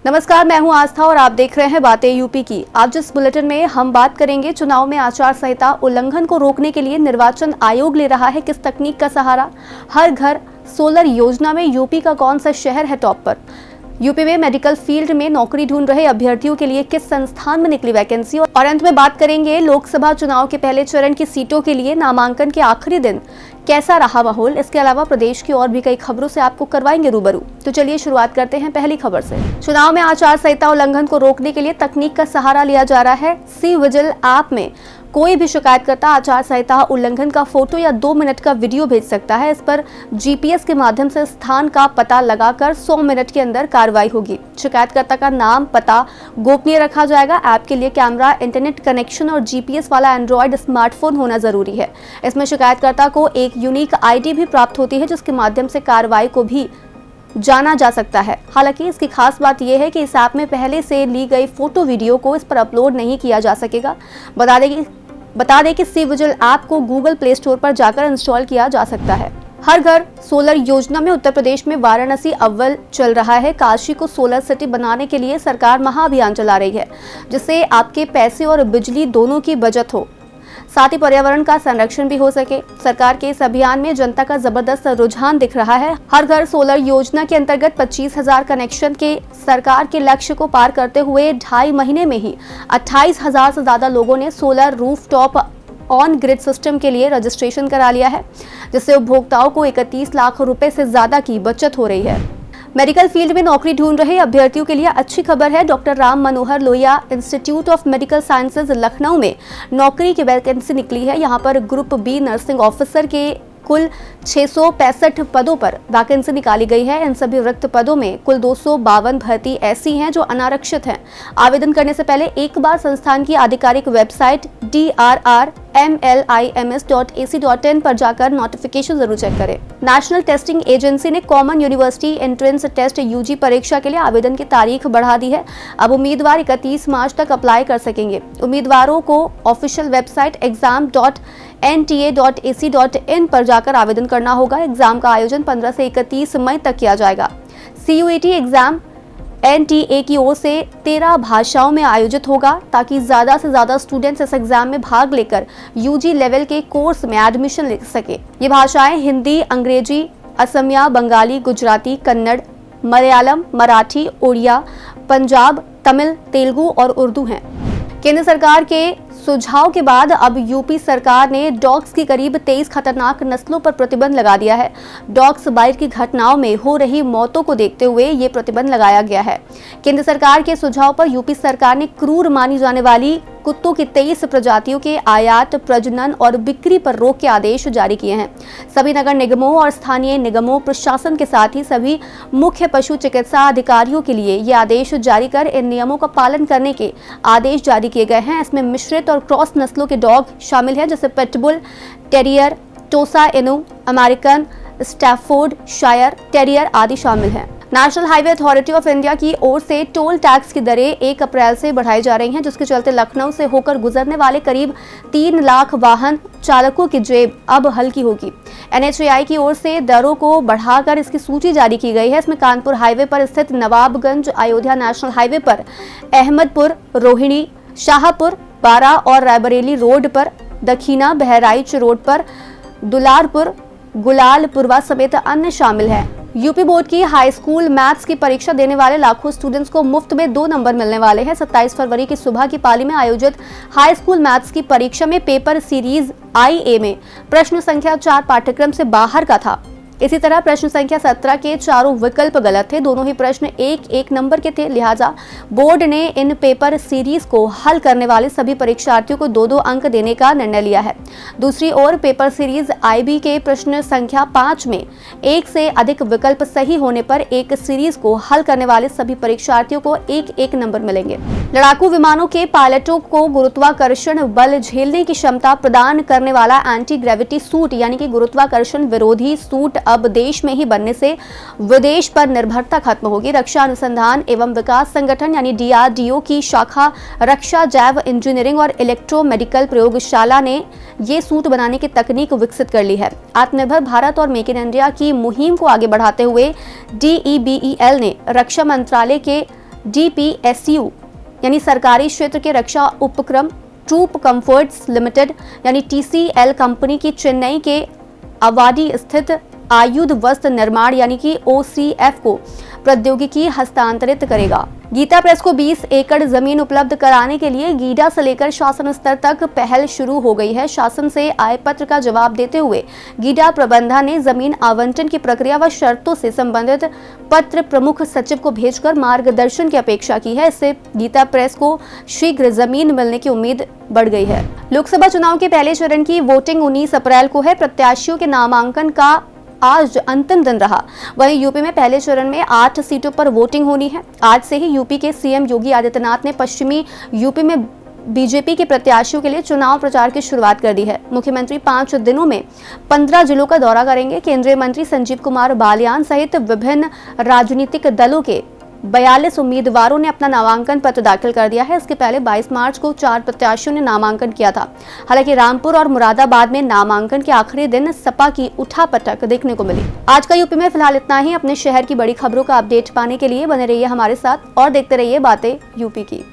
नमस्कार, मैं हूं आस्था और आप देख रहे हैं बातें यूपी की। आज इस बुलेटिन में हम बात करेंगे चुनाव में आचार संहिता उल्लंघन को रोकने के लिए निर्वाचन आयोग ले रहा है किस तकनीक का सहारा। हर घर सोलर योजना में यूपी का कौन सा शहर है टॉप पर। यूपी में मेडिकल फील्ड में नौकरी ढूंढ रहे अभ्यर्थियों के लिए किस संस्थान में निकली वैकेंसी। और अंत में बात करेंगे लोकसभा चुनाव के पहले चरण की सीटों के लिए नामांकन के आखिरी दिन कैसा रहा माहौल। इसके अलावा प्रदेश की और भी कई खबरों से आपको करवाएंगे रूबरू। तो चलिए शुरुआत करते हैं पहली खबर से। चुनाव में आचार संहिता उल्लंघन को रोकने के लिए तकनीक का सहारा लिया जा रहा है। सी विजिल ऐप में कोई भी शिकायतकर्ता आचार संहिता उल्लंघन का फोटो या 2 मिनट का वीडियो भेज सकता है। इस पर जीपीएस के माध्यम से स्थान का पता लगाकर 100 मिनट के अंदर कार्रवाई होगी। शिकायतकर्ता का नाम पता गोपनीय रखा जाएगा। ऐप के लिए कैमरा, इंटरनेट कनेक्शन और जीपीएस वाला एंड्रॉयड स्मार्टफोन होना जरूरी है। इसमें शिकायतकर्ता को एक यूनिक आईडी भी प्राप्त होती है जिसके माध्यम से कार्रवाई को भी जाना जा सकता है। हालांकि इसकी खास बात यह है कि इस ऐप में पहले से ली गई फोटो वीडियो को इस पर अपलोड नहीं किया जा सकेगा। बता दें कि सी विजिल ऐप को गूगल प्ले स्टोर पर जाकर इंस्टॉल किया जा सकता है। हर घर सोलर योजना में उत्तर प्रदेश में वाराणसी अव्वल चल रहा है। काशी को सोलर सिटी बनाने के लिए सरकार महाअभियान चला रही है जिससे आपके पैसे और बिजली दोनों की बचत हो, साथ ही पर्यावरण का संरक्षण भी हो सके। सरकार के इस अभियान में जनता का जबरदस्त रुझान दिख रहा है। हर घर सोलर योजना के अंतर्गत 25,000 कनेक्शन के सरकार के लक्ष्य को पार करते हुए 2.5 महीने में ही 28,000 से ज्यादा लोगों ने solar rooftop on grid system के लिए रजिस्ट्रेशन करा लिया है, जिससे उपभोक्ताओं को 31 लाख रुपए से ज्यादा की बचत हो रही है। मेडिकल फील्ड में नौकरी ढूंढ रहे अभ्यर्थियों के लिए अच्छी खबर है। Doctor Ram Manohar Lohia institute of medical sciences Lucknow में नौकरी की वैकेंसी निकली है। यहां पर ग्रुप बी नर्सिंग ऑफिसर के कुल 665 पदों पर वैकेंसी निकाली गई है। इन सभी रिक्त पदों में कुल 252 भर्ती ऐसी हैं जो अनारक्षित हैं। आवेदन करने से पहले एक बार संस्थान की आधिकारिक वेबसाइट drrmlims.ac.in पर जाकर नोटिफिकेशन जरूर चेक करें। नेशनल टेस्टिंग एजेंसी ने Common University Entrance Test UG परीक्षा के लिए आवेदन की तारीख बढ़ा दी है। अब उम्मीदवार 31 मार्च तक अप्लाई कर सकेंगे। उम्मीदवारों को ऑफिशियल वेबसाइट exam.nta.ac.in पर जाकर आवेदन करना होगा। एग्जाम का आयोजन 15 से 31 मई तक किया जाएगा। सीयूईटी एग्जाम एनटीए की ओर से 13 भाषाओं में आयोजित होगा ताकि ज्यादा से ज्यादा स्टूडेंट्स इस एग्जाम में भाग लेकर यूजी लेवल के कोर्स में एडमिशन ले सके। ये भाषाएं हिंदी, अंग्रेजी, असमिया, बंगाली, गुजराती, कन्नड़, मलयालम, मराठी, उड़िया, पंजाब, तमिल, तेलुगु और उर्दू हैं। केंद्र सरकार के सुझाव के बाद अब यूपी सरकार ने डॉग्स की करीब 23 खतरनाक नस्लों पर प्रतिबंध लगा दिया है। डॉग्स बाइट की घटनाओं में हो रही मौतों को देखते हुए ये प्रतिबंध लगाया गया है। केंद्र सरकार के सुझाव पर यूपी सरकार ने क्रूर मानी जाने वाली कुत्तों की 23 प्रजातियों के आयात, प्रजनन और बिक्री पर रोक के आदेश जारी किए हैं। सभी नगर निगमों और स्थानीय निगमों प्रशासन के साथ ही सभी मुख्य पशु चिकित्सा अधिकारियों के लिए ये आदेश जारी कर इन नियमों का पालन करने के आदेश जारी किए गए हैं। इसमें मिश्रित और क्रॉस नस्लों के डॉग शामिल हैं जैसे पिटबुल टेरियर, टोसा इनू, अमेरिकन स्टैफोर्ड शायर टेरियर आदि शामिल हैं। National highway authority of India की ओर से टोल टैक्स की दरें 1 अप्रैल से बढ़ाई जा रही हैं, जिसके चलते लखनऊ से होकर गुजरने वाले करीब 3 लाख वाहन चालकों की जेब अब हल्की होगी। एनएचएआई की ओर से दरों को बढ़ाकर इसकी सूची जारी की गई है। इसमें कानपुर हाईवे पर स्थित नवाबगंज अयोध्या नेशनल हाईवे पर अहमदपुर, रोहिणी, शाहपुर, बारा और रायबरेली रोड पर, दखीना बहराइच रोड पर, दुलारपुर, गुलालपुरवा समेत अन्य शामिल हैं। यूपी बोर्ड की हाई स्कूल मैथ्स की परीक्षा देने वाले लाखों स्टूडेंट्स को मुफ्त में 2 नंबर मिलने वाले हैं। 27 फरवरी की सुबह की पाली में आयोजित हाई स्कूल मैथ्स की परीक्षा में पेपर सीरीज IA में प्रश्न संख्या 4 पाठ्यक्रम से बाहर का था। इसी तरह प्रश्न संख्या 17 के चारों विकल्प गलत थे। दोनों ही प्रश्न 1-1 नंबर के थे। लिहाजा बोर्ड ने इन पेपर सीरीज को हल करने वाले सभी परीक्षार्थियों को 2-2 अंक देने का निर्णय लिया है। दूसरी ओर पेपर सीरीज IB के प्रश्न संख्या 5 में 1 से अधिक विकल्प सही होने पर एक सीरीज को हल करने वाले सभी परीक्षार्थियों को 1-1 नंबर मिलेंगे। लड़ाकू विमानों के पायलटों को गुरुत्वाकर्षण बल झेलने की क्षमता प्रदान करने वाला एंटी ग्रेविटी सूट यानी कि गुरुत्वाकर्षण विरोधी सूट अब देश में ही बनने से विदेश पर निर्भरता खत्म होगी। रक्षा अनुसंधान एवं विकास संगठन यानी DRDO की शाखा रक्षा जैव इंजीनियरिंग और इलेक्ट्रोमेडिकल प्रयोगशाला ने ये सूट बनाने की तकनीक विकसित कर ली है। आत्मनिर्भर भारत और मेक इन इंडिया की मुहिम को आगे बढ़ाते हुए DEBEL ने रक्षा मंत्रालय के DPSU यानी सरकारी क्षेत्र के रक्षा उपक्रम, ट्रूप कंफर्ट्स लिमिटेड यानी TCL कंपनी की चेन्नई के अवाडी स्थित आयुध वस्त्र निर्माण यानी कि OCF को प्रौद्योगिकी हस्तांतरित करेगा। गीता प्रेस को 20 एकड़ जमीन उपलब्ध कराने के लिए गीडा से लेकर शासन स्तर तक पहल शुरू हो गई है। शासन से आए पत्र का जवाब देते हुए गीडा प्रबंधन ने जमीन आवंटन की प्रक्रिया व शर्तों से संबंधित पत्र प्रमुख सचिव को भेजकर मार्गदर्शन की अपेक्षा की है। इससे गीता प्रेस को शीघ्र जमीन मिलने की उम्मीद बढ़ गई है। लोकसभा चुनाव के पहले चरण की वोटिंग 19 अप्रैल को है। प्रत्याशियों के नामांकन का आज अंतिम दिन रहा। वहीं यूपी में पहले चरण में 8 सीटों पर वोटिंग होनी है। आज से ही यूपी के सीएम योगी आदित्यनाथ ने पश्चिमी यूपी में बीजेपी के प्रत्याशियों के लिए चुनाव प्रचार की शुरुआत कर दी है। मुख्यमंत्री 5 दिनों में 15 जिलों का दौरा करेंगे। केंद्रीय मंत्री संजीव कुमार बालियान सहित विभिन्न राजनीतिक दलों के 42 उम्मीदवारों ने अपना नामांकन पत्र दाखिल कर दिया है। इसके पहले 22 मार्च को 4 प्रत्याशियों ने नामांकन किया था। हालांकि रामपुर और मुरादाबाद में नामांकन के आखिरी दिन सपा की उठापटक देखने को मिली। आज का यूपी में फिलहाल इतना ही। अपने शहर की बड़ी खबरों का अपडेट पाने के लिए बने रहिए हमारे साथ और देखते रहिए बातें यूपी की।